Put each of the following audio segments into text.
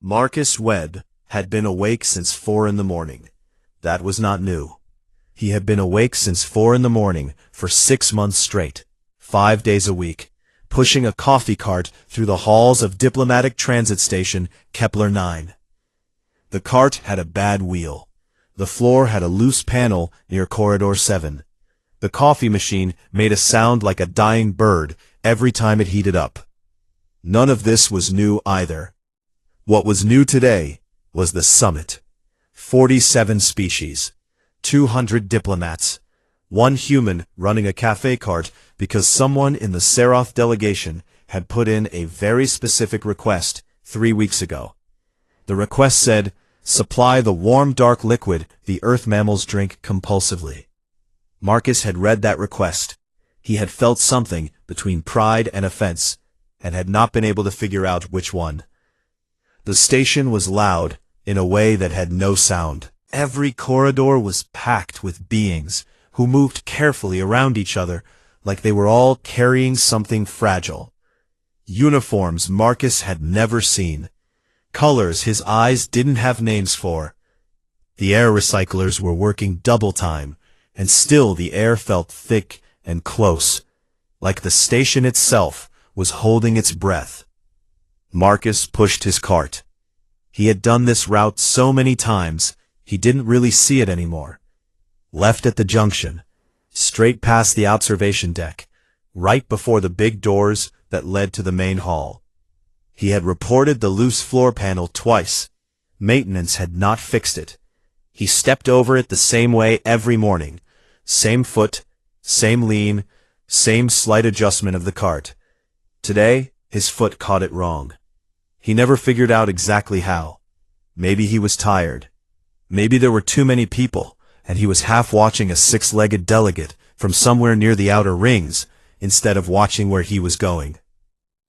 Marcus Webb had been awake since 4 in the morning. That was not new. He had been awake since 4 in the morning for 6 months straight, 5 days a week, pushing a coffee cart through the halls of Diplomatic Transit Station Kepler 9. The cart had a bad wheel. The floor had a loose panel near Corridor 7. The coffee machine made a sound like a dying bird every time it heated up. None of this was new either. What was new today was the summit. 47 species, 200 diplomats, 1 human running a cafe cart because someone in the Seroth delegation had put in a very specific request 3 weeks ago. The request said, "Supply the warm dark liquid the earth mammals drink compulsively." Marcus had read that request. He had felt something between pride and offense, and had not been able to figure out which one. The station was loud in a way that had no sound. Every corridor was packed with beings who moved carefully around each other like they were all carrying something fragile. Uniforms Marcus had never seen. Colors his eyes didn't have names for. The air recyclers were working double time, and still the air felt thick and close, like the station itself was holding its breath. Marcus pushed his cart. He had done this route so many times, he didn't really see it anymore. Left at the junction, straight past the observation deck, right before the big doors that led to the main hall. He had reported the loose floor panel twice. Maintenance had not fixed it. He stepped over it the same way every morning. Same foot, same lean, same slight adjustment of the cart. Today, his foot caught it wrong. He never figured out exactly how. Maybe he was tired. Maybe there were too many people, and he was half watching a 6-legged delegate from somewhere near the outer rings, instead of watching where he was going.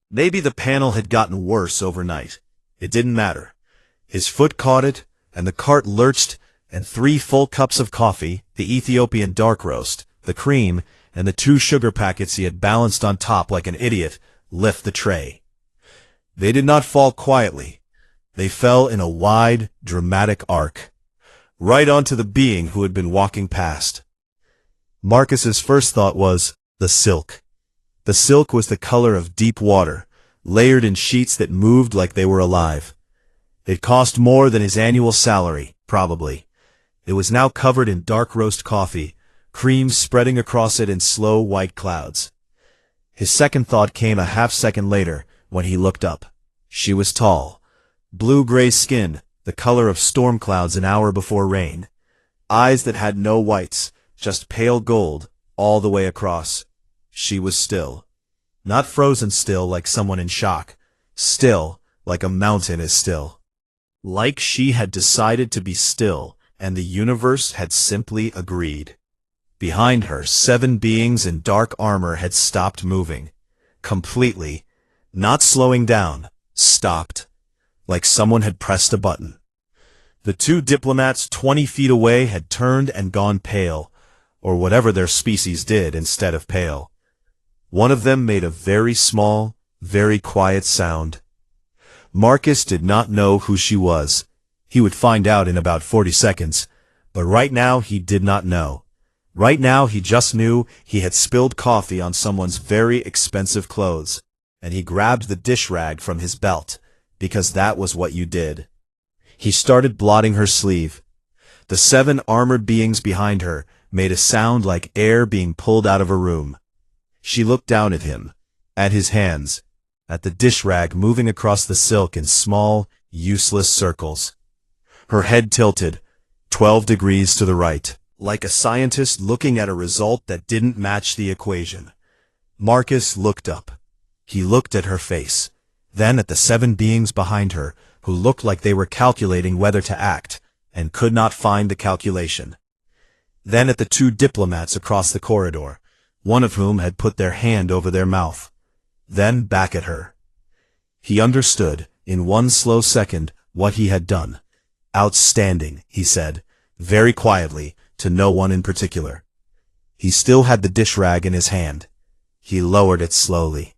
Maybe the panel had gotten worse overnight. It didn't matter. His foot caught it, and the cart lurched, and 3 full cups of coffee, the Ethiopian dark roast, the cream, and the 2 sugar packets he had balanced on top like an idiot, left the tray. They did not fall quietly. They fell in a wide, dramatic arc, right onto the being who had been walking past. Marcus's first thought was, the silk. The silk was the color of deep water, layered in sheets that moved like they were alive. It cost more than his annual salary, probably. It was now covered in dark roast coffee, cream spreading across it in slow white clouds. His second thought came a half-second later, when he looked up. She was tall. Blue-gray skin, the color of storm clouds an hour before rain. Eyes that had no whites, just pale gold, all the way across. She was still. Not frozen still like someone in shock. Still, like a mountain is still. Like she had decided to be still, and the universe had simply agreed. Behind her, 7 beings in dark armor had stopped moving. Completely. Not slowing down. Stopped. Like someone had pressed a button. The 2 diplomats 20 feet away had turned and gone pale, or whatever their species did instead of pale. One of them made a very small, very quiet sound. Marcus did not know who she was. He would find out in about 40 seconds, but right now he did not know. Right now he just knew he had spilled coffee on someone's very expensive clothes, and he grabbed the dish rag from his belt, because that was what you did. He started blotting her sleeve. The 7 armored beings behind her made a sound like air being pulled out of a room. She looked down at him, at his hands, at the dish rag moving across the silk in small, useless circles. Her head tilted, 12 degrees to the right, like a scientist looking at a result that didn't match the equation. Marcus looked up. He looked at her face, then at the 7 beings behind her, who looked like they were calculating whether to act, and could not find the calculation. Then at the 2 diplomats across the corridor, one of whom had put their hand over their mouth. Then back at her. He understood, in one slow second, what he had done. "Outstanding," he said, very quietly, to no one in particular. He still had the dish rag in his hand. He lowered it slowly.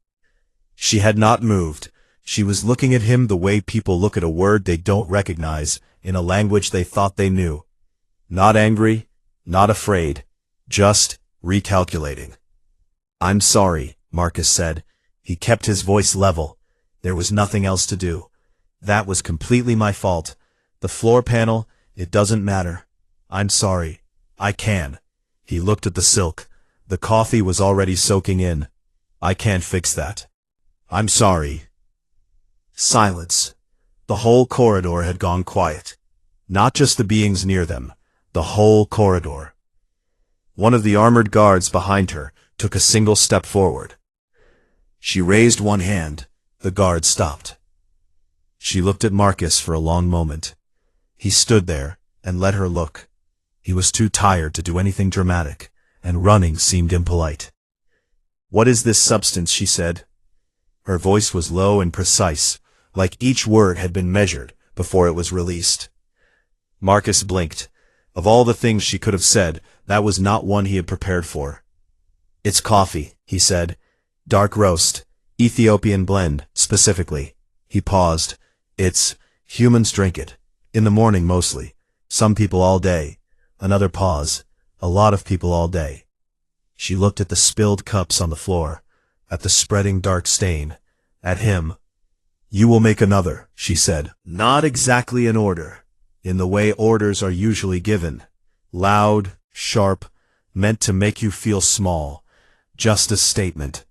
She had not moved. She was looking at him the way people look at a word they don't recognize in a language they thought they knew. Not angry, not afraid, just recalculating. "I'm sorry," Marcus said. He kept his voice level. There was nothing else to do. "That was completely my fault. The floor panel, it doesn't matter. I'm sorry. I can." He looked at the silk. The coffee was already soaking in. "I can't fix that. I'm sorry." Silence. The whole corridor had gone quiet. Not just the beings near them. The whole corridor. One of the armored guards behind her took a single step forward. She raised one hand. The guard stopped. She looked at Marcus for a long moment. He stood there and let her look. He was too tired to do anything dramatic, and running seemed impolite. "What is this substance?" she said. Her voice was low and precise, like each word had been measured before it was released. Marcus blinked. Of all the things she could have said, that was not one he had prepared for. "It's coffee," he said. "Dark roast, Ethiopian blend, specifically." He paused. Humans drink it. In the morning mostly. Some people all day." Another pause. "A lot of people all day." She looked at the spilled cups on the floor, at the spreading dark stain, at him. "You will make another," she said. Not exactly an order, in the way orders are usually given. Loud, sharp, meant to make you feel small. Just a statement.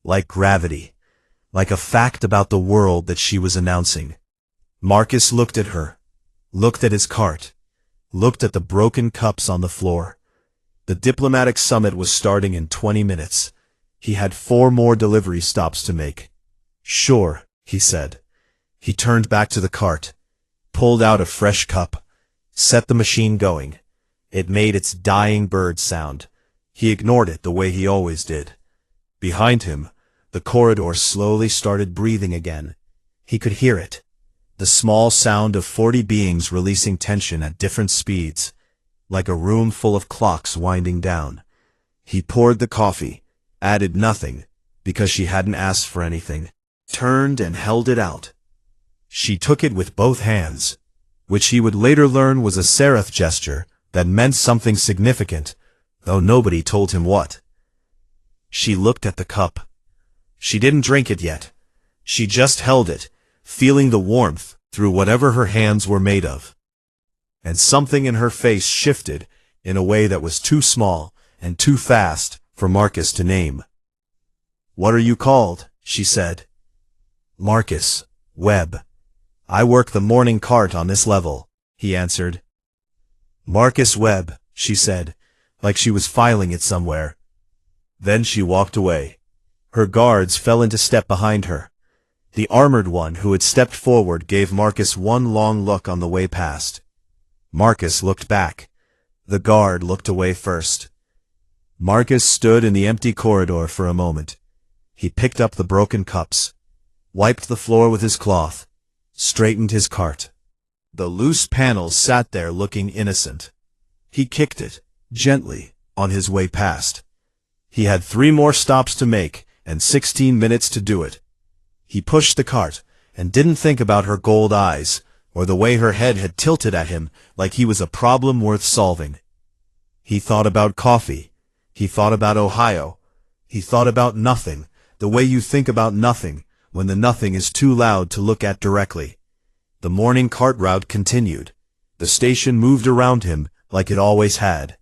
Like gravity. Like a fact about the world that she was announcing. Marcus looked at her. Looked at his cart. Looked at the broken cups on the floor. The diplomatic summit was starting in 20 minutes. He had 4 more delivery stops to make. "Sure," he said. He turned back to the cart, pulled out a fresh cup, set the machine going. It made its dying bird sound. He ignored it the way he always did. Behind him, the corridor slowly started breathing again. He could hear it. The small sound of 40 beings releasing tension at different speeds, like a room full of clocks winding down. He poured the coffee, added nothing, because she hadn't asked for anything, turned and held it out. She took it with both hands, which he would later learn was a seraph gesture that meant something significant, though nobody told him what. She looked at the cup. She didn't drink it yet. She just held it, feeling the warmth through whatever her hands were made of. And something in her face shifted in a way that was too small and too fast for Marcus to name. "What are you called?" she said. "Marcus Webb. I work the morning cart on this level," he answered. "Marcus Webb," she said, like she was filing it somewhere. Then she walked away. Her guards fell into step behind her. The armored one who had stepped forward gave Marcus one long look on the way past. Marcus looked back. The guard looked away first. Marcus stood in the empty corridor for a moment. He picked up the broken cups, wiped the floor with his cloth, straightened his cart. The loose panels sat there looking innocent. He kicked it, gently, on his way past. He had 3 more stops to make, and 16 minutes to do it. He pushed the cart, and didn't think about her gold eyes, or the way her head had tilted at him like he was a problem worth solving. He thought about coffee. He thought about Ohio. He thought about nothing, the way you think about nothing, when the nothing is too loud to look at directly. The morning cart route continued. The station moved around him like it always had.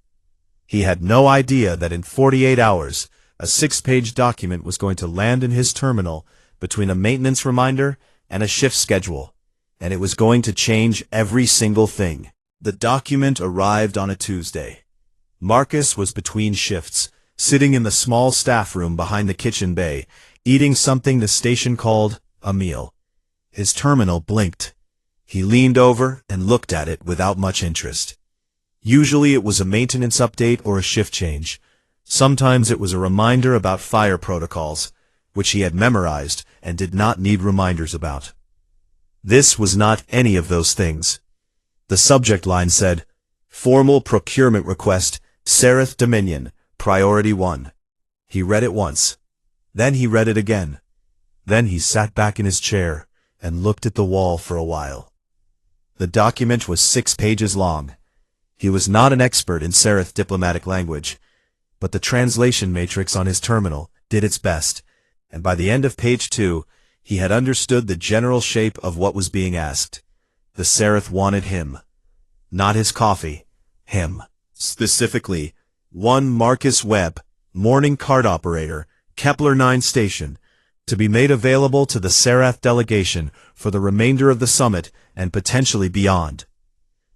He had no idea that in 48 hours, a 6-page document was going to land in his terminal between a maintenance reminder and a shift schedule, and it was going to change every single thing. The document arrived on a Tuesday. Marcus was between shifts, sitting in the small staff room behind the kitchen bay, eating something the station called a meal. His terminal blinked. He leaned over and looked at it without much interest. Usually it was a maintenance update or a shift change. Sometimes it was a reminder about fire protocols, which he had memorized and did not need reminders about. This was not any of those things. The subject line said, "Formal procurement request, Seraph Dominion, Priority 1. He read it once. Then he read it again. Then he sat back in his chair and looked at the wall for a while. The document was 6 pages long. He was not an expert in Seraph diplomatic language, but the translation matrix on his terminal did its best, and by the end of page 2, he had understood the general shape of what was being asked. The Seraph wanted him. Not his coffee. Him. Specifically, one Marcus Webb, morning cart operator, Kepler 9 station, to be made available to the Seraph delegation for the remainder of the summit and potentially beyond.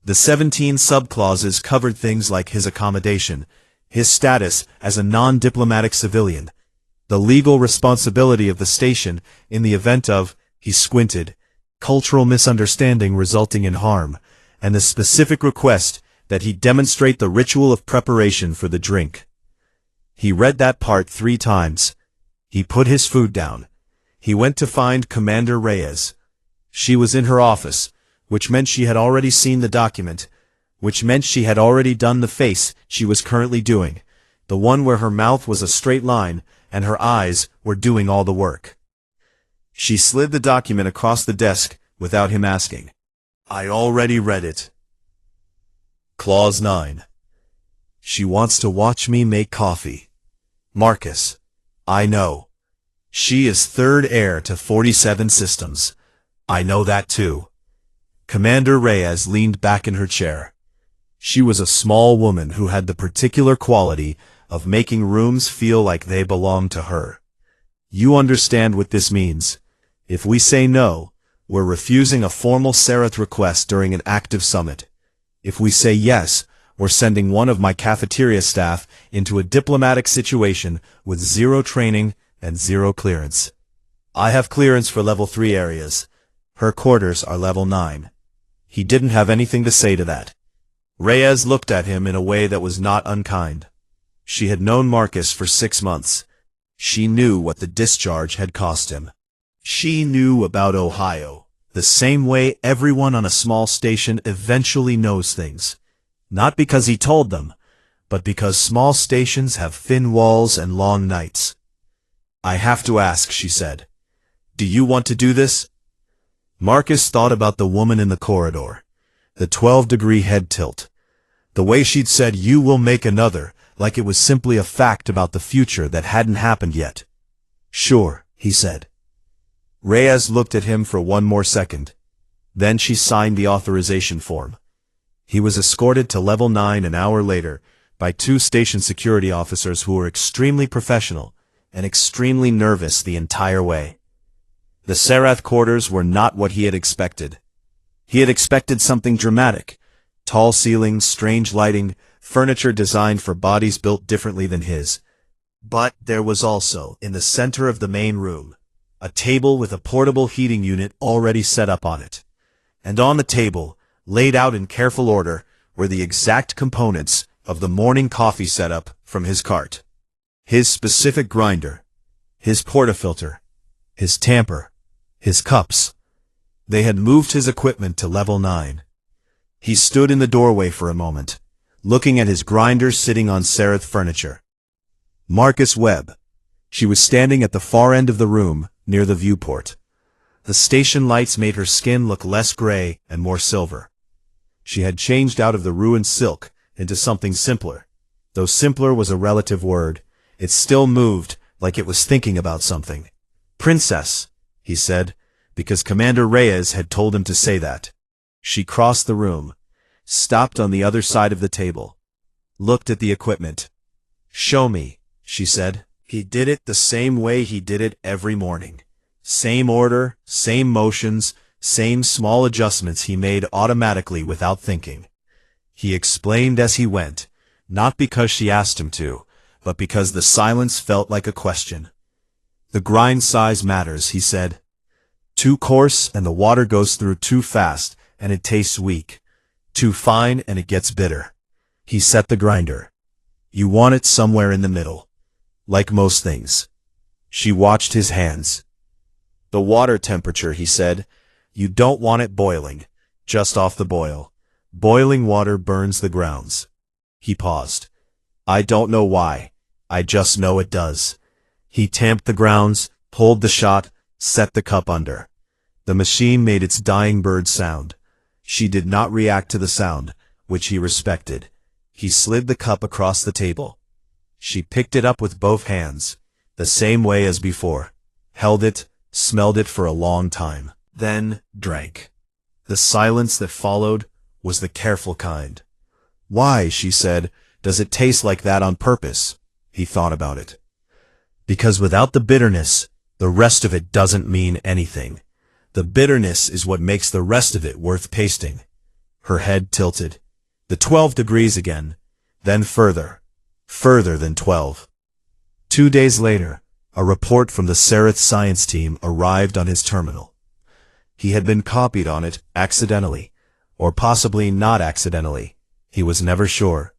The 17 subclauses covered things like his accommodation, his status as a non-diplomatic civilian, the legal responsibility of the station in the event of, he squinted, cultural misunderstanding resulting in harm, and the specific request that he demonstrate the ritual of preparation for the drink. He read that part 3 times. He put his food down. He went to find Commander Reyes. She was in her office, which meant she had already seen the document, which meant she had already done the face she was currently doing, the one where her mouth was a straight line and her eyes were doing all the work. She slid the document across the desk without him asking. I already read it. Clause 9. She wants to watch me make coffee. Marcus. I know. She is third heir to 47 systems. I know that too. Commander Reyes leaned back in her chair. She was a small woman who had the particular quality of making rooms feel like they belonged to her. You understand what this means. If we say no, we're refusing a formal Seraph request during an active summit. If we say yes, we're sending one of my cafeteria staff into a diplomatic situation with 0 training and 0 clearance. I have clearance for level 3 areas. Her quarters are level 9. He didn't have anything to say to that. Reyes looked at him in a way that was not unkind. She had known Marcus for 6 months. She knew what the discharge had cost him. She knew about Ohio, the same way everyone on a small station eventually knows things. Not because he told them, but because small stations have thin walls and long nights. I have to ask, she said. Do you want to do this? Marcus thought about the woman in the corridor, the 12-degree head tilt, the way she'd said you will make another, like it was simply a fact about the future that hadn't happened yet. Sure, he said. Reyes looked at him for 1 more second. Then she signed the authorization form. He was escorted to level 9 an hour later by 2 station security officers who were extremely professional and extremely nervous the entire way. The Seraph quarters were not what he had expected. He had expected something dramatic. Tall ceilings, strange lighting, furniture designed for bodies built differently than his. But there was also, in the center of the main room, a table with a portable heating unit already set up on it. And on the table, laid out in careful order, were the exact components of the morning coffee setup from his cart. His specific grinder, his portafilter, his tamper, his cups. They had moved his equipment to level 9. He stood in the doorway for a moment, looking at his grinder sitting on Seraph furniture. Marcus Webb. She was standing at the far end of the room, near the viewport. The station lights made her skin look less gray and more silver. She had changed out of the ruined silk into something simpler. Though simpler was a relative word, it still moved like it was thinking about something. Princess, he said, because Commander Reyes had told him to say that. She crossed the room, stopped on the other side of the table, looked at the equipment. Show me, she said. He did it the same way he did it every morning. Same order, same motions, same small adjustments he made automatically without thinking. He explained as he went, not because she asked him to, but because the silence felt like a question. The grind size matters, he said. Too coarse and the water goes through too fast and it tastes weak. Too fine and it gets bitter. He set the grinder. You want it somewhere in the middle. Like most things. She watched his hands. The water temperature, he said. You don't want it boiling, just off the boil. Boiling water burns the grounds. He paused. I don't know why. I just know it does. He tamped the grounds, pulled the shot, Set the cup under. The machine made its dying bird sound. She did not react to the sound, which he respected. He slid the cup across the table. She picked it up with both hands, the same way as before, held it, smelled it for a long time, then drank. The silence that followed was the careful kind. "Why," she said, "does it taste like that on purpose?" He thought about it. "Because without the bitterness, the rest of it doesn't mean anything. The bitterness is what makes the rest of it worth tasting." Her head tilted. The 12 degrees again, then further than 12. 2 days later, a report from the Sereth science team arrived on his terminal. He had been copied on it accidentally, or possibly not accidentally. He was never sure.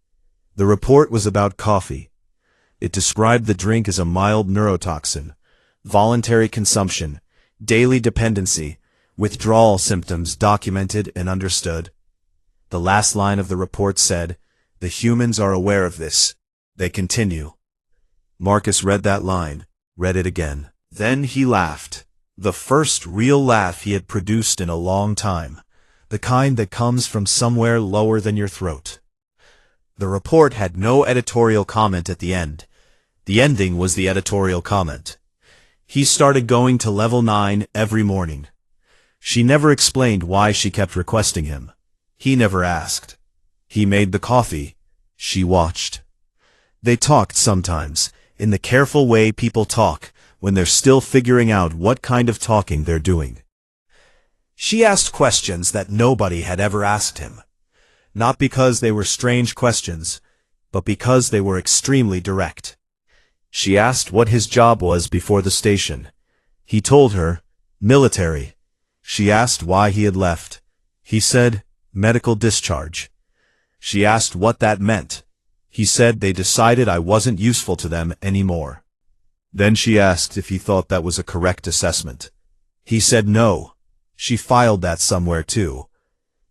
The report was about coffee. It described the drink as a mild neurotoxin, voluntary consumption, daily dependency, withdrawal symptoms documented and understood. The last line of the report said, "The humans are aware of this. They continue." Marcus read that line, read it again. Then he laughed. The first real laugh he had produced in a long time. The kind that comes from somewhere lower than your throat. The report had no editorial comment at the end. The ending was the editorial comment. He started going to level 9 every morning. She never explained why she kept requesting him. He never asked. He made the coffee. She watched. They talked sometimes, in the careful way people talk when they're still figuring out what kind of talking they're doing. She asked questions that nobody had ever asked him. Not because they were strange questions, but because they were extremely direct. She asked what his job was before the station. He told her, military. She asked why he had left. He said, medical discharge. She asked what that meant. He said they decided I wasn't useful to them anymore. Then she asked if he thought that was a correct assessment. He said no. She filed that somewhere too.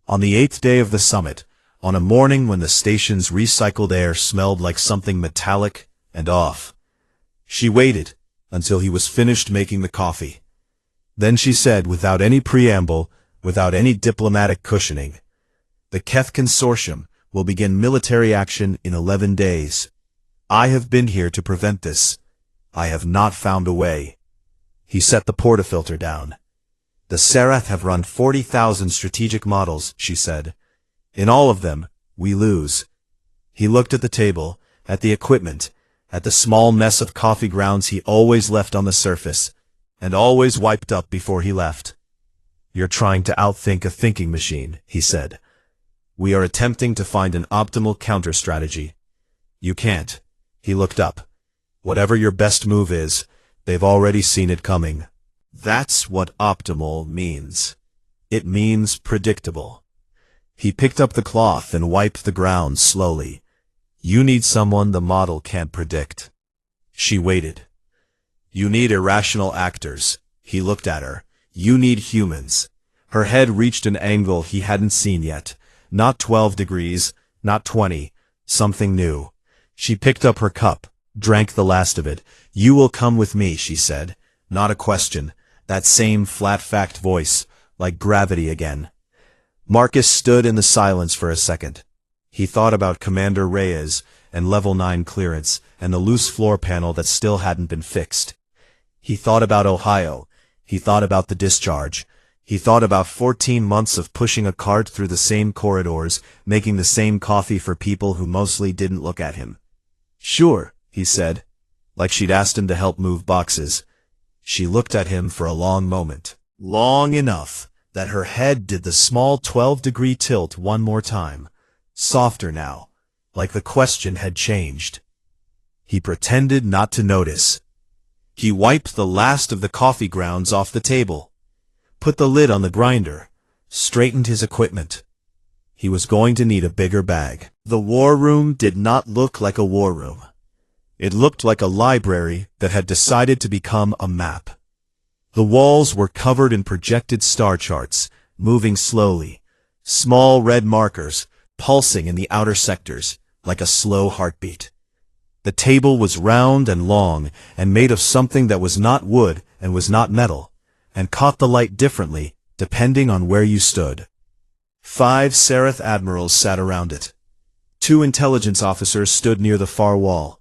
On the 8th day of the summit, on a morning when the station's recycled air smelled like something metallic and off, she waited until he was finished making the coffee. Then she said, without any preamble, without any diplomatic cushioning, "The Keth Consortium will begin military action in 11 days. I have been here to prevent this. I have not found a way." He set the portafilter down. "The Sereth have run 40,000 strategic models," she said. "In all of them, we lose." He looked at the table, at the equipment, at the small mess of coffee grounds he always left on the surface, and always wiped up before he left. "You're trying to outthink a thinking machine," he said. "We are attempting to find an optimal counter-strategy." "You can't." He looked up. "Whatever your best move is, they've already seen it coming." That's what optimal means. It means predictable. He picked up the cloth and wiped the ground slowly. "You need someone the model can't predict." She waited. "You need irrational actors." He looked at her. "You need humans." Her head reached an angle he hadn't seen yet. Not 12 degrees, not 20, something new. She picked up her cup, drank the last of it. "You will come with me," she said. Not a question. That same flat fact voice, like gravity again. Marcus stood in the silence for a second. He thought about Commander Reyes and Level 9 clearance and the loose floor panel that still hadn't been fixed. He thought about Ohio. He thought about the discharge. He thought about 14 months of pushing a cart through the same corridors, making the same coffee for people who mostly didn't look at him. "Sure," he said, like she'd asked him to help move boxes. She looked at him for a long moment. Long enough that her head did the small 12-degree tilt one more time. Softer now, like the question had changed. He pretended not to notice. He wiped the last of the coffee grounds off the table, put the lid on the grinder, straightened his equipment. He was going to need a bigger bag. The war room did not look like a war room. It looked like a library that had decided to become a map. The walls were covered in projected star charts, moving slowly. Small red markers, pulsing in the outer sectors, like a slow heartbeat. The table was round and long, and made of something that was not wood and was not metal. and caught the light differently, depending on where you stood. 5 Seraph admirals sat around it. 2 intelligence officers stood near the far wall.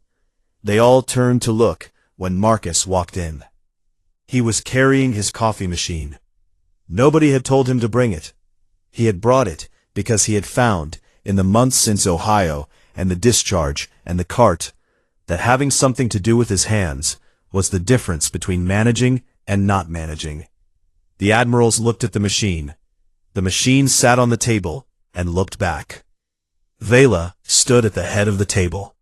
They all turned to look when Marcus walked in. He was carrying his coffee machine. Nobody had told him to bring it. He had brought it because he had found, in the months since Ohio and the discharge and the cart, that having something to do with his hands was the difference between managing and not managing. The admirals looked at the machine. The machine sat on the table and looked back. Vela stood at the head of the table.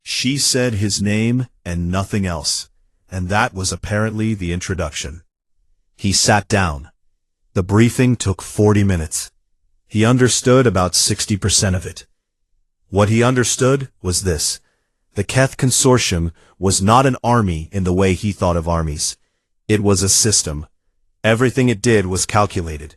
She said his name and nothing else, and that was apparently the introduction. He sat down. The briefing took 40 minutes. He understood about 60% of it. What he understood was this. The Keth Consortium was not an army in the way he thought of armies. It was a system. Everything it did was calculated.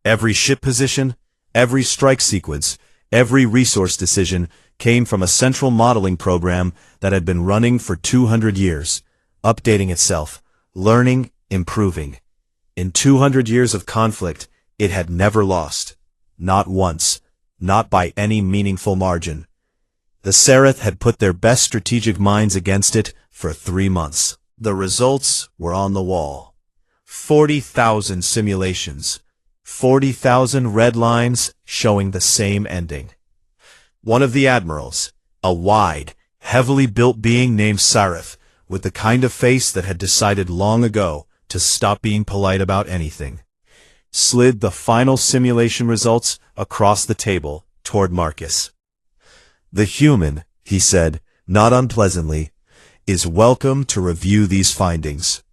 Every ship position, every strike sequence, every resource decision came from a central modeling program that had been running for 200 years, updating itself, learning, improving. In 200 years of conflict, it had never lost. Not once. Not by any meaningful margin. The Seraph had put their best strategic minds against it for 3 months. The results were on the wall. 40,000 simulations. 40,000 red lines showing the same ending. One of the admirals, a wide, heavily built being named Seraph, with the kind of face that had decided long ago to stop being polite about anything, slid the final simulation results across the table toward Marcus. The human, he said, not unpleasantly, is welcome to review these findings.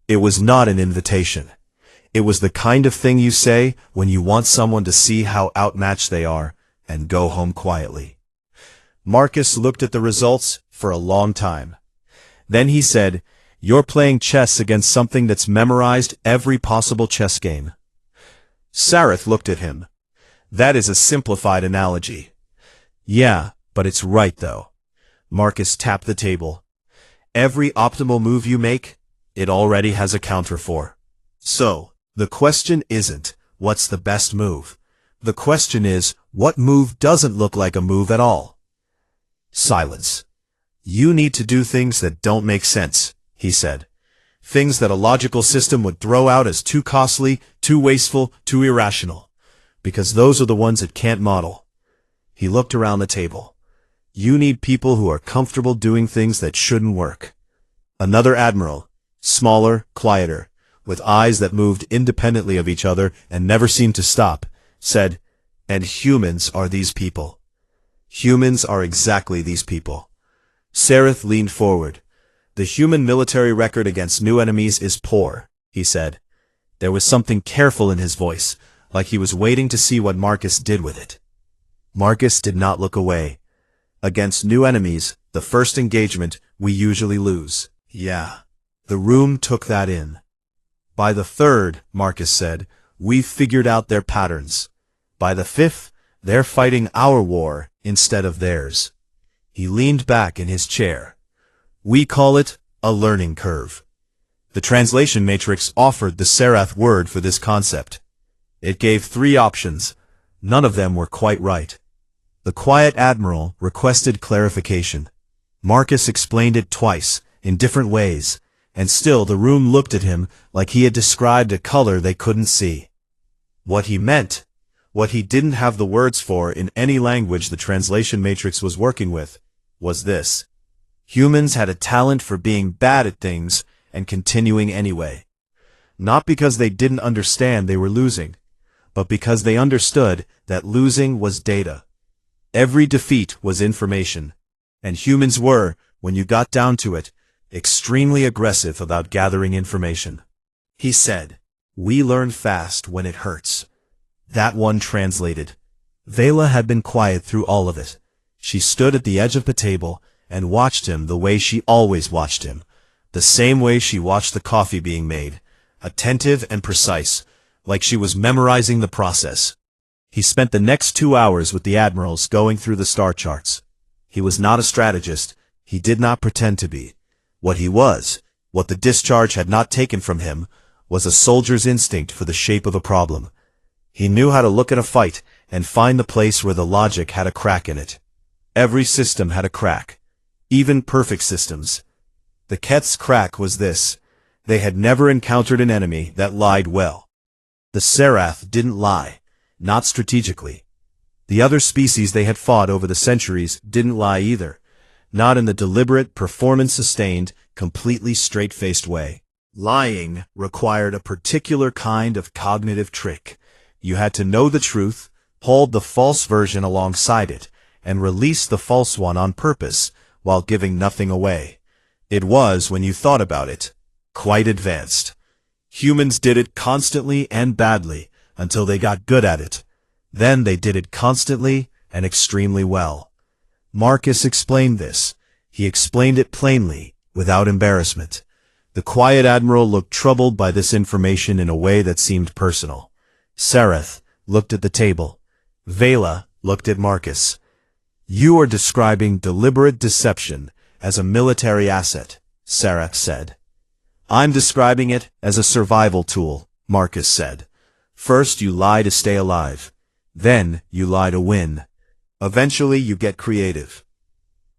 It was not an invitation. It was the kind of thing you say when you want someone to see how outmatched they are and go home quietly. Marcus looked at the results for a long time. Then he said, "You're playing chess against something that's memorized every possible chess game." Seraph looked at him. "That is a simplified analogy." "Yeah, but it's right though." Marcus tapped the table. "Every optimal move you make, it already has a counter for. So, the question isn't, what's the best move? The question is, what move doesn't look like a move at all?" Silence. "You need to do things that don't make sense," he said. "Things that a logical system would throw out as too costly, too wasteful, too irrational. Because those are the ones it can't model." He looked around the table. "You need people who are comfortable doing things that shouldn't work." Another admiral, smaller, quieter, with eyes that moved independently of each other and never seemed to stop, said, "And humans are these people. Humans are exactly these people." Seraph leaned forward. "The human military record against new enemies is poor," he said. There was something careful in his voice, like he was waiting to see what Marcus did with it. Marcus did not look away. "Against new enemies, the first engagement, we usually lose." Yeah. The room took that in. "By the third," Marcus said, "we've figured out their patterns. By the fifth, they're fighting our war instead of theirs." He leaned back in his chair. "We call it a learning curve." The translation matrix offered the Seraph word for this concept. It gave 3 options. None of them were quite right. The quiet admiral requested clarification. Marcus explained it twice, in different ways, and still the room looked at him like he had described a color they couldn't see. What he meant, what he didn't have the words for in any language the translation matrix was working with, was this. Humans had a talent for being bad at things and continuing anyway. Not because they didn't understand they were losing, but because they understood that losing was data. Every defeat was information, and humans were, when you got down to it, extremely aggressive about gathering information. He said, "We learn fast when it hurts." That one translated. Vela had been quiet through all of it. She stood at the edge of the table and watched him the way she always watched him, the same way she watched the coffee being made, attentive and precise, like she was memorizing the process. He spent the next 2 hours with the admirals going through the star charts. He was not a strategist. He did not pretend to be. What he was, what the discharge had not taken from him, was a soldier's instinct for the shape of a problem. He knew how to look at a fight and find the place where the logic had a crack in it. Every system had a crack, even perfect systems. The Keth's crack was this: they had never encountered an enemy that lied well. The Serath didn't lie, not strategically. The other species they had fought over the centuries didn't lie either, not in the deliberate, performance-sustained, completely straight-faced way. Lying required a particular kind of cognitive trick. You had to know the truth, hold the false version alongside it, and release the false one on purpose while giving nothing away. It was, when you thought about it, quite advanced. Humans did it constantly and badly until they got good at it. Then they did it constantly and extremely well. Marcus explained this. He explained it plainly, without embarrassment. The quiet admiral looked troubled by this information in a way that seemed personal. Sereth looked at the table. Vela looked at Marcus. "You are describing deliberate deception as a military asset," Sereth said. "I'm describing it as a survival tool," Marcus said. "First you lie to stay alive. Then you lie to win. Eventually you get creative."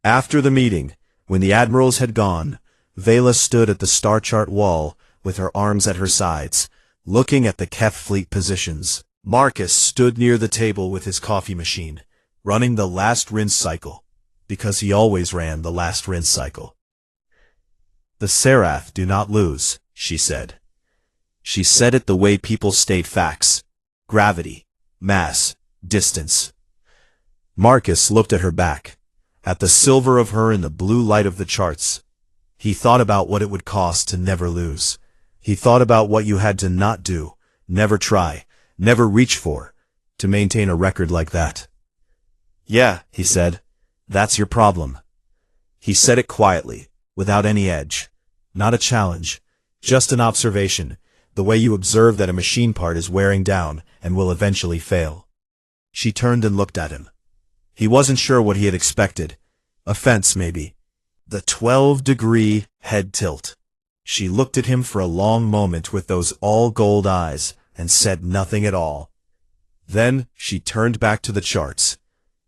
After the meeting, when the admirals had gone, Vela stood at the star chart wall with her arms at her sides, looking at the Keth fleet positions. Marcus stood near the table with his coffee machine, running the last rinse cycle, because he always ran the last rinse cycle. "The Serath do not lose," she said. She said it the way people state facts: gravity, mass, distance. Marcus looked at her back, at the silver of her in the blue light of the charts. He thought about what it would cost to never lose. He thought about what you had to not do, never try, never reach for, to maintain a record like that. "Yeah," he said, "that's your problem." He said it quietly, without any edge. Not a challenge, just an observation, the way you observe that a machine part is wearing down and will eventually fail. She turned and looked at him. He wasn't sure what he had expected. Offense, maybe. The 12-degree head tilt. She looked at him for a long moment with those all-gold eyes and said nothing at all. Then she turned back to the charts.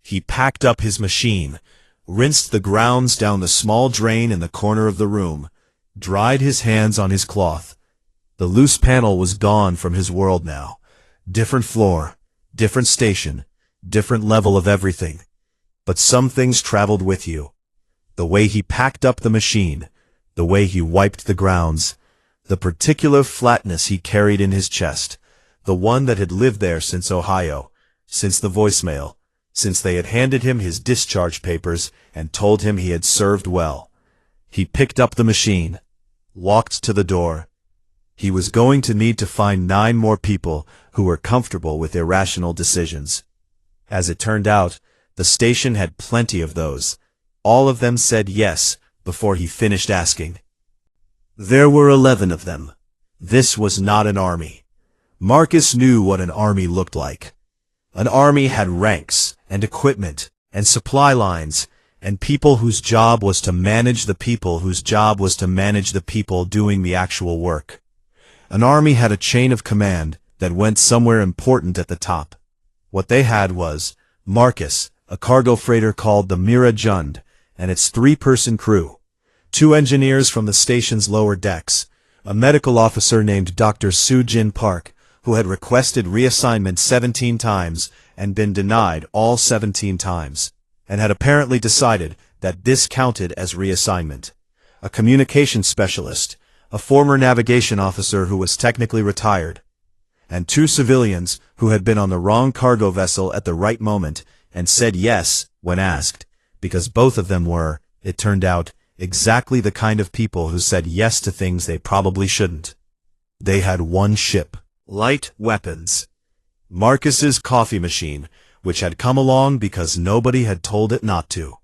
He packed up his machine, rinsed the grounds down the small drain in the corner of the room, dried his hands on his cloth. The loose panel was gone from his world now. Different floor, different station, different level of everything. But some things traveled with you. The way he packed up the machine, the way he wiped the grounds, the particular flatness he carried in his chest, the one that had lived there since Ohio, since the voicemail, since they had handed him his discharge papers and told him he had served well. He picked up the machine, walked to the door. He was going to need to find 9 more people who were comfortable with irrational decisions. As it turned out, the station had plenty of those. All of them said yes before he finished asking. There were 11 of them. This was not an army. Marcus knew what an army looked like. An army had ranks and equipment and supply lines and people whose job was to manage the people whose job was to manage the people doing the actual work. An army had a chain of command that went somewhere important at the top. What they had was Marcus, a cargo freighter called the Mira Jund, and its 3-person crew, 2 engineers from the station's lower decks, a medical officer named Dr. Soo-Jin Park, who had requested reassignment 17 times and been denied all 17 times, and had apparently decided that this counted as reassignment, a communications specialist, a former navigation officer who was technically retired, and 2 civilians who had been on the wrong cargo vessel at the right moment and said yes when asked, because both of them were, it turned out, exactly the kind of people who said yes to things they probably shouldn't. They had 1 ship, light weapons. Marcus's coffee machine, which had come along because nobody had told it not to.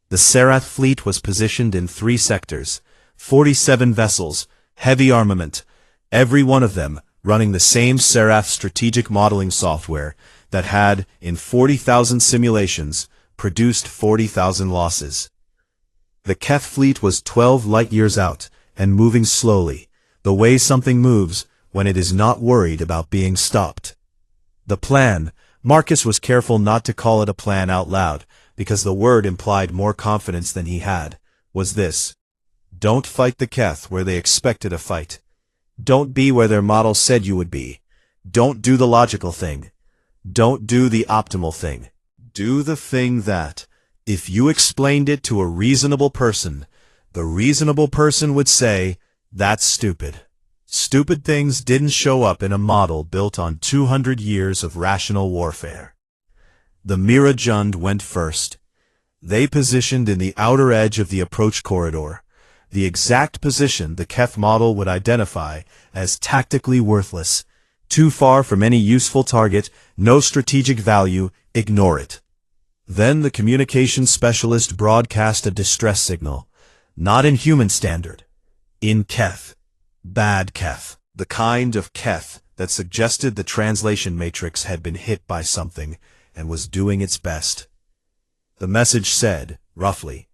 The Serath fleet was positioned in 3 sectors, 47 vessels, heavy armament, every one of them running the same Serath strategic modeling software that had, in 40,000 simulations, produced 40,000 losses. The Keth fleet was 12 light-years out and moving slowly, The way something moves when it is not worried about being stopped. The plan. Marcus was careful not to call it a plan out loud, because the word implied more confidence than he had, was this. Don't fight the Keth where they expected a fight. Don't be where their model said you would be. Don't do the logical thing. Don't do the optimal thing. Do the thing that, if you explained it to a reasonable person, the reasonable person would say, that's stupid. Stupid things didn't show up in a model built on 200 years of rational warfare. The Mira Jund went first. They positioned in the outer edge of the approach corridor, the exact position the Keth model would identify as tactically worthless, too far from any useful target, no strategic value, ignore it. Then the communications specialist broadcast a distress signal, not in human standard, in Keth. Bad Keth. The kind of Keth that suggested the translation matrix had been hit by something and was doing its best. The message said, roughly,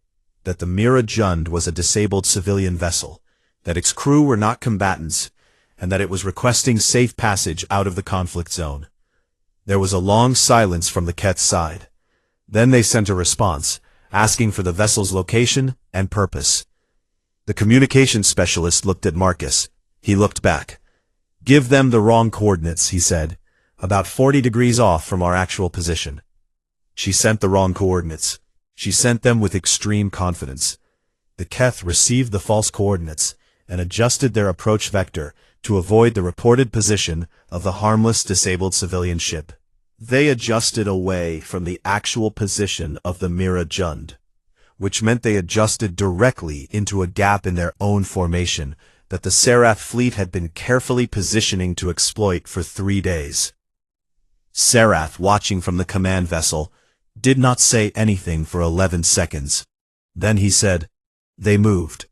that the Mira Jund was a disabled civilian vessel, that its crew were not combatants, and that it was requesting safe passage out of the conflict zone. There was a long silence from the Keth side. Then they sent a response, asking for the vessel's location and purpose. The communications specialist looked at Marcus. He looked back. Give them the wrong coordinates, he said, about 40 degrees off from our actual position. She sent the wrong coordinates. She sent them with extreme confidence. The Keth received the false coordinates and adjusted their approach vector to avoid the reported position of the harmless disabled civilian ship. They adjusted away from the actual position of the Mira Jund, which meant they adjusted directly into a gap in their own formation that the Serath fleet had been carefully positioning to exploit for 3 days. Serath, watching from the command vessel, did not say anything for 11 seconds. Then he said, "They moved."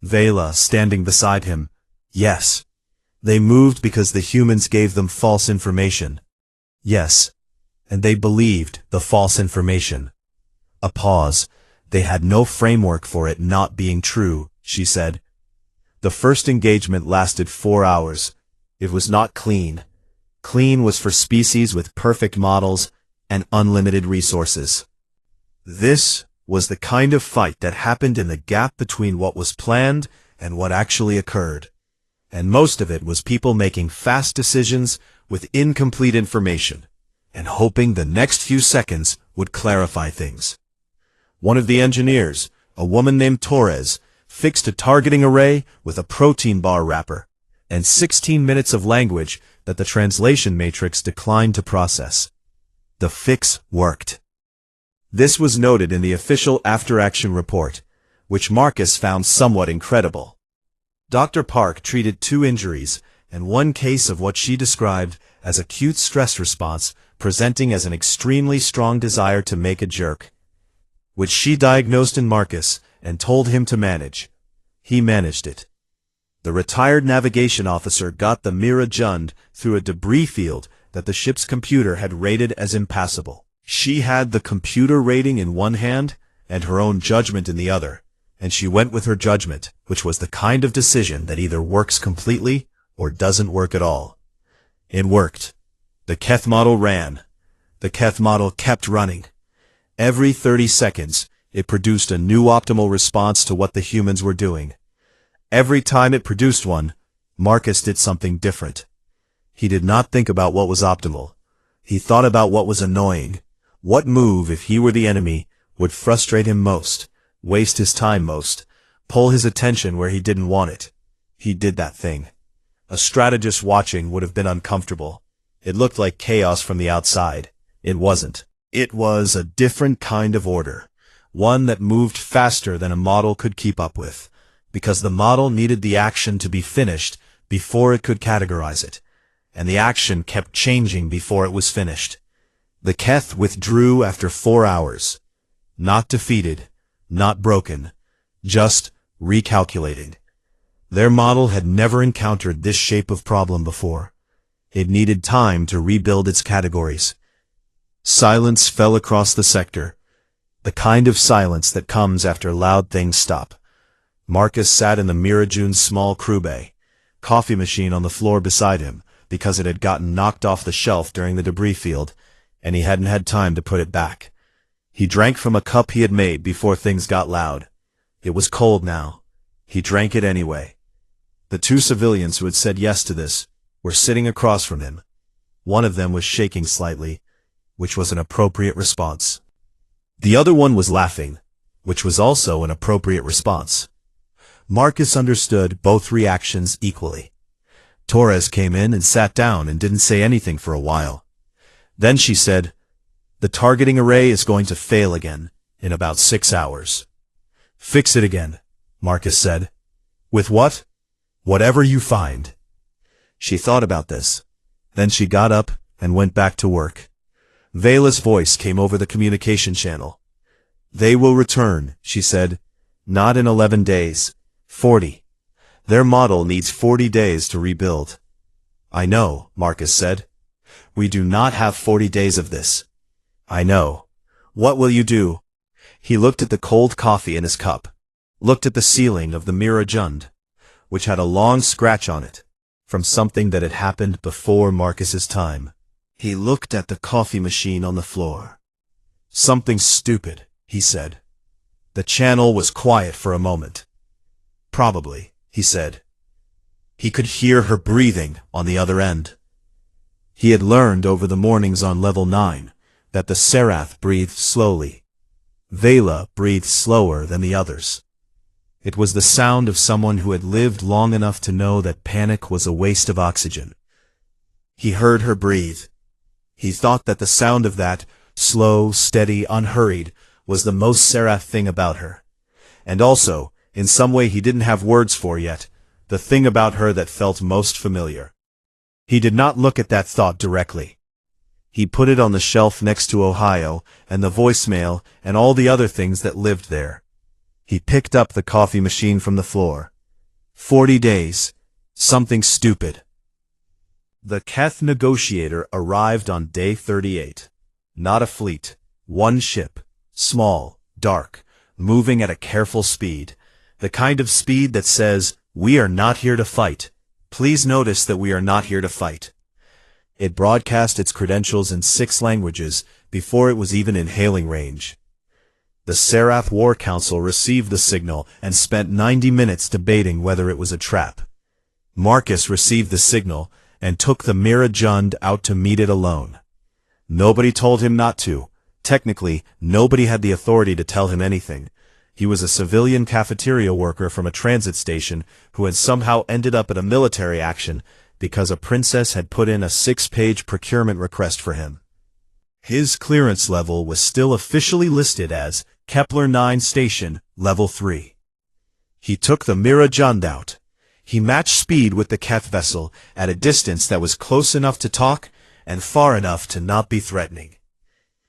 Vela, standing beside him, "Yes. They moved because the humans gave them false information." "Yes. And they believed the false information." A pause. "They had no framework for it not being true," she said. The first engagement lasted 4 hours. It was not clean. Clean was for species with perfect models and unlimited resources. This was the kind of fight that happened in the gap between what was planned and what actually occurred. And most of it was people making fast decisions with incomplete information and hoping the next few seconds would clarify things. One of the engineers, a woman named Torres, fixed a targeting array with a protein bar wrapper and 16 minutes of language that the translation matrix declined to process. The fix worked. This was noted in the official after-action report, which Marcus found somewhat incredible. Dr. Park treated 2 injuries and 1 case of what she described as acute stress response presenting as an extremely strong desire to make a jerk, which she diagnosed in Marcus and told him to manage. He managed it. The retired navigation officer got the Mira Jund through a debris field that the ship's computer had rated as impassable. She had the computer rating in one hand and her own judgment in the other, and she went with her judgment, which was the kind of decision that either works completely or doesn't work at all. It worked. The Keth model ran. The Keth model kept running. Every 30 seconds, it produced a new optimal response to what the humans were doing. Every time it produced one, Marcus did something different. He did not think about what was optimal. He thought about what was annoying. What move, if he were the enemy, would frustrate him most, waste his time most, pull his attention where he didn't want it. He did that thing. A strategist watching would have been uncomfortable. It looked like chaos from the outside. It wasn't. It was a different kind of order, one that moved faster than a model could keep up with, because the model needed the action to be finished before it could categorize it, and the action kept changing before it was finished. The Keth withdrew after 4 hours. Not defeated, not broken, just recalculated. Their model had never encountered this shape of problem before. It needed time to rebuild its categories. Silence fell across the sector, the kind of silence that comes after loud things stop. Marcus sat in the Mira Jun's small crew bay. coffee machine on the floor beside him, because it had gotten knocked off the shelf during the debris field, and he hadn't had time to put it back. He drank from a cup he had made before things got loud. It was cold now. He drank it anyway. The two civilians who had said yes to this were sitting across from him. One of them was shaking slightly, which was an appropriate response. The other one was laughing, which was also an appropriate response. Marcus understood both reactions equally. Torres came in and sat down and didn't say anything for a while. Then she said, "The targeting array is going to fail again in about 6 hours." "Fix it again," Marcus said. "With what?" "Whatever you find." She thought about this. Then she got up and went back to work. Vela's voice came over the communication channel. "They will return," she said. "Not in 11 days. 40. Their model needs 40 days to rebuild." "I know," Marcus said. "We do not have 40 days of this." "I know. What will you do?" He looked at the cold coffee in his cup, looked at the ceiling of the Mira Jund, which had a long scratch on it, from something that had happened before Marcus's time. He looked at the coffee machine on the floor. "Something stupid," he said. The channel was quiet for a moment. "Probably," he said. He could hear her breathing on the other end. He had learned over the mornings on level 9 that the Serath breathed slowly. Vela breathed slower than the others. It was the sound of someone who had lived long enough to know that panic was a waste of oxygen. He heard her breathe. He thought that the sound of that, slow, steady, unhurried, was the most Serath thing about her. And also, in some way he didn't have words for yet, the thing about her that felt most familiar. He did not look at that thought directly. He put it on the shelf next to Ohio and the voicemail and all the other things that lived there. He picked up the coffee machine from the floor. 40 days. Something stupid. The Keth negotiator arrived on day 38. Not a fleet. One ship. Small, dark, moving at a careful speed. The kind of speed that says, "We are not here to fight. Please notice that we are not here to fight." It broadcast its credentials in 6 languages before it was even in hailing range. The Serath War Council received the signal and spent 90 minutes debating whether it was a trap. Marcus received the signal and took the Mira Jund out to meet it alone. Nobody told him not to. Technically, nobody had the authority to tell him anything. He was a civilian cafeteria worker from a transit station who had somehow ended up at a military action because a princess had put in a 6-page procurement request for him. His clearance level was still officially listed as Kepler 9 Station, Level 3. He took the Mira Jund out. He matched speed with the Keth vessel at a distance that was close enough to talk and far enough to not be threatening.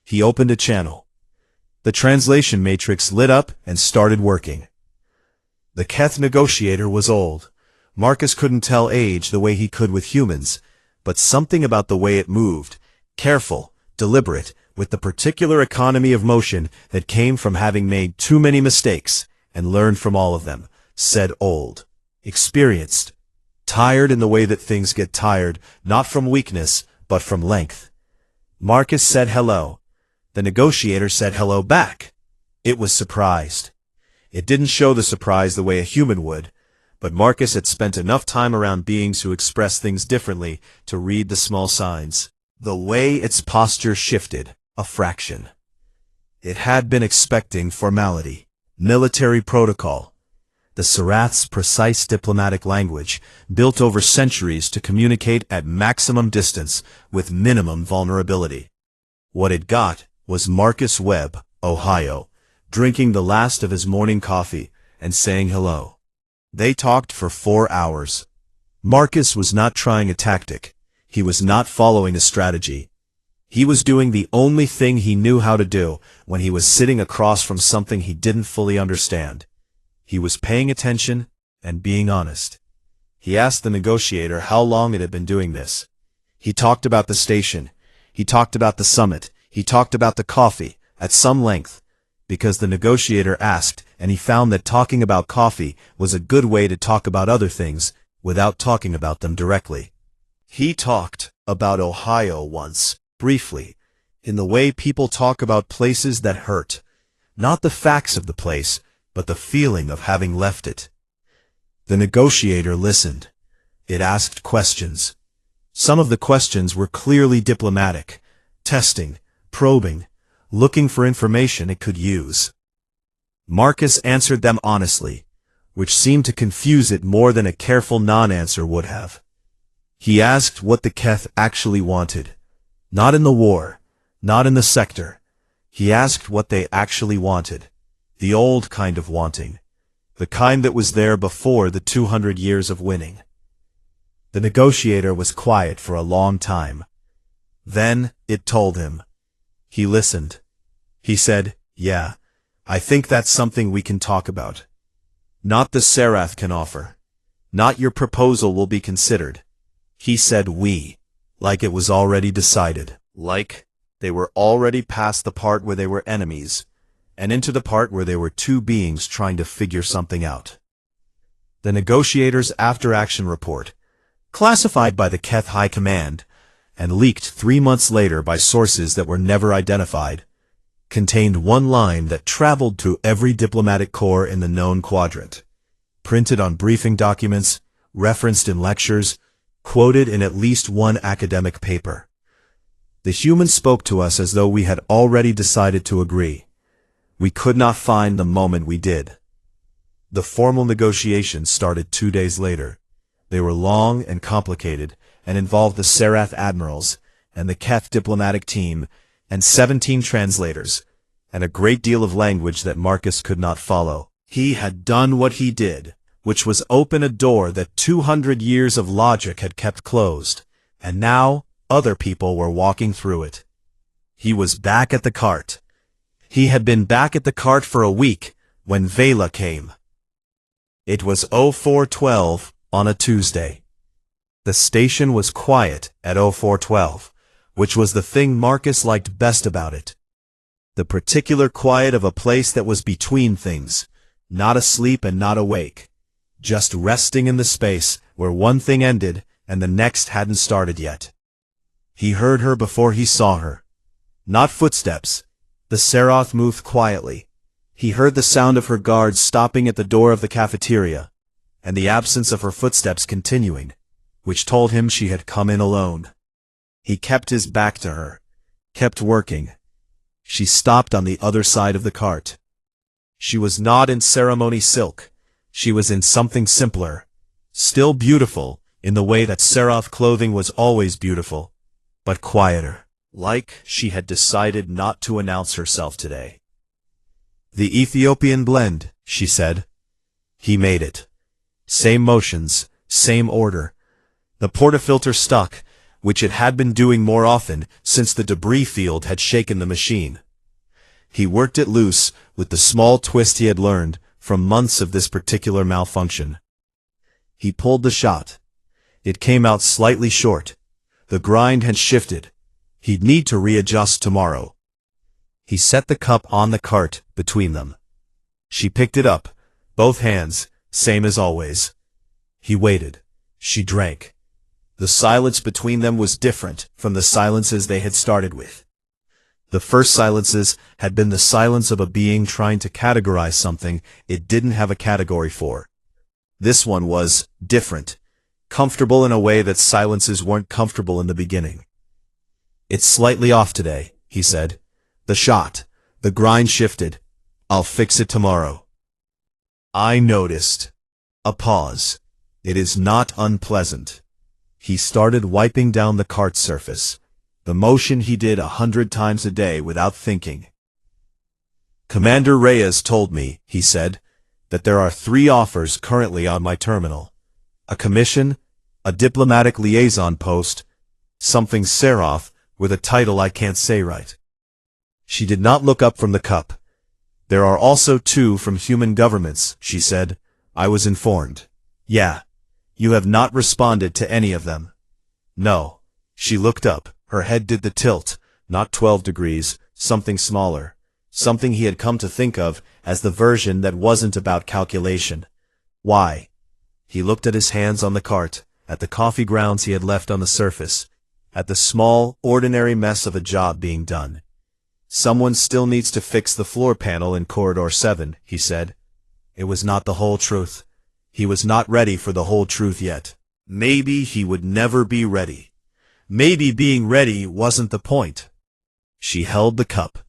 He opened a channel. The translation matrix lit up and started working. The Keth negotiator was old. Marcus couldn't tell age the way he could with humans, but something about the way it moved, careful, deliberate, with the particular economy of motion that came from having made too many mistakes and learned from all of them, said old, experienced, tired in the way that things get tired, not from weakness, but from length. Marcus said hello. The negotiator said hello back. It was surprised. It didn't show the surprise the way a human would, but Marcus had spent enough time around beings who express things differently to read the small signs. The way its posture shifted, a fraction. It had been expecting formality, military protocol. The Serath's precise diplomatic language, built over centuries to communicate at maximum distance with minimum vulnerability. What it got was Marcus Webb, Ohio, drinking the last of his morning coffee and saying hello. They talked for 4 hours. Marcus was not trying a tactic. He was not following a strategy. He was doing the only thing he knew how to do when he was sitting across from something he didn't fully understand. He was paying attention and being honest. He asked the negotiator how long it had been doing this. He talked about the station. He talked about the summit. He talked about the coffee, at some length, because the negotiator asked, and he found that talking about coffee was a good way to talk about other things, without talking about them directly. He talked about Ohio once, briefly, in the way people talk about places that hurt. Not the facts of the place, but the feeling of having left it. The negotiator listened. It asked questions. Some of the questions were clearly diplomatic, testing, probing, looking for information it could use. Marcus answered them honestly, which seemed to confuse it more than a careful non-answer would have. He asked what the Keth actually wanted. Not in the war, not in the sector. He asked what they actually wanted. The old kind of wanting. The kind that was there before the 200 years of winning. The negotiator was quiet for a long time. Then it told him. He listened. He said, "Yeah, I think that's something we can talk about. Not the Serath can offer. Not your proposal will be considered." He said we, like it was already decided, like they were already past the part where they were enemies, and into the part where they were two beings trying to figure something out. The negotiators' after-action report, classified by the Keth High Command, and leaked 3 months later by sources that were never identified, contained one line that traveled to every diplomatic corps in the known quadrant, printed on briefing documents, referenced in lectures, quoted in at least one academic paper. The humans spoke to us as though we had already decided to agree. We could not find the moment we did. The formal negotiations started 2 days later. They were long and complicated, and involved the Serath admirals, and the Keth diplomatic team, and 17 translators, and a great deal of language that Marcus could not follow. He had done what he did, which was open a door that 200 years of logic had kept closed, and now other people were walking through it. He was back at the cart. He had been back at the cart for a week when Vela came. It was 0412 on a Tuesday. The station was quiet at 0412, which was the thing Marcus liked best about it. The particular quiet of a place that was between things, not asleep and not awake, just resting in the space where one thing ended and the next hadn't started yet. He heard her before he saw her. Not footsteps. The Serath moved quietly. He heard the sound of her guards stopping at the door of the cafeteria, and the absence of her footsteps continuing, which told him she had come in alone. He kept his back to her, kept working. She stopped on the other side of the cart. She was not in ceremony silk. She was in something simpler, still beautiful in the way that Serath clothing was always beautiful, but quieter, like she had decided not to announce herself today. "The Ethiopian blend," she said. He made it. Same motions, same order. The portafilter stuck, which it had been doing more often since the debris field had shaken the machine. He worked it loose with the small twist he had learned from months of this particular malfunction. He pulled the shot. It came out slightly short. The grind had shifted. He'd need to readjust tomorrow. He set the cup on the cart between them. She picked it up, both hands, same as always. He waited. She drank. The silence between them was different from the silences they had started with. The first silences had been the silence of a being trying to categorize something it didn't have a category for. This one was different, comfortable in a way that silences weren't comfortable in the beginning. "It's slightly off today," he said. "The shot, the grind shifted. I'll fix it tomorrow." I noticed. A pause. It is not unpleasant. He started wiping down the cart surface, the motion he did 100 times a day without thinking. "Commander Reyes told me," he said, "that there are 3 offers currently on my terminal. A commission, a diplomatic liaison post, something Serath with a title I can't say right." She did not look up from the cup. "There are also 2 from human governments," she said. "I was informed." "Yeah. You have not responded to any of them." "No." She looked up. Her head did the tilt, not 12 degrees, something smaller, something he had come to think of as the version that wasn't about calculation. "Why?" He looked at his hands on the cart, at the coffee grounds he had left on the surface, at the small, ordinary mess of a job being done. Someone still needs to fix the floor panel in Corridor 7, he said. It was not the whole truth. He was not ready for the whole truth yet. Maybe he would never be ready. Maybe being ready wasn't the point. She held the cup,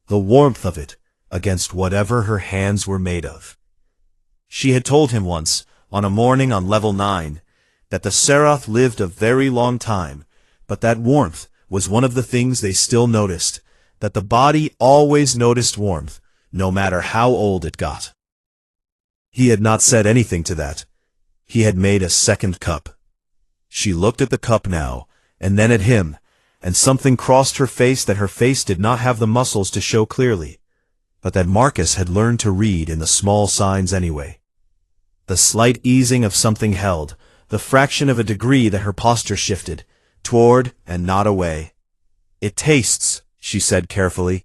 the warmth of it, against whatever her hands were made of. She had told him once, on a morning on Level 9, that the Serath lived a very long time, but that warmth was one of the things they still noticed, that the body always noticed warmth, no matter how old it got. He had not said anything to that. He had made a second cup. She looked at the cup now, and then at him, and something crossed her face that her face did not have the muscles to show clearly, but that Marcus had learned to read in the small signs anyway. The slight easing of something held, the fraction of a degree that her posture shifted, toward and not away. It tastes, she said carefully,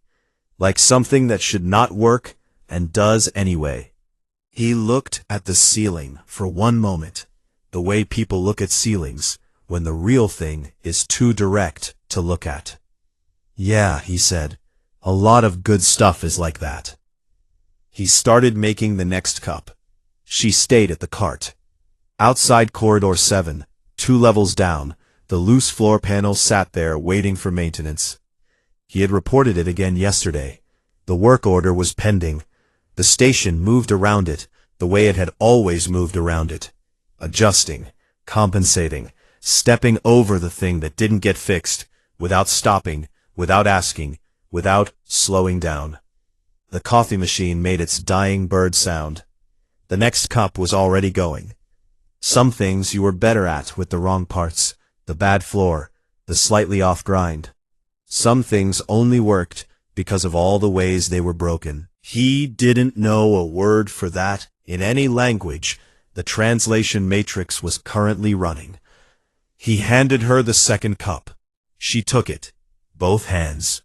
like something that should not work and does anyway. He looked at the ceiling for one moment, the way people look at ceilings, when the real thing is too direct to look at. Yeah, he said, a lot of good stuff is like that. He started making the next cup. She stayed at the cart. Outside Corridor 7, 2 levels down, the loose floor panel sat there waiting for maintenance. He had reported it again yesterday. The work order was pending. The station moved around it, the way it had always moved around it, adjusting, compensating, stepping over the thing that didn't get fixed, without stopping, without asking, without slowing down. The coffee machine made its dying bird sound. The next cup was already going. Some things you were better at with the wrong parts, the bad floor, the slightly off grind. Some things only worked because of all the ways they were broken. He didn't know a word for that in any language the translation matrix was currently running. He handed her the second cup. She took it, both hands.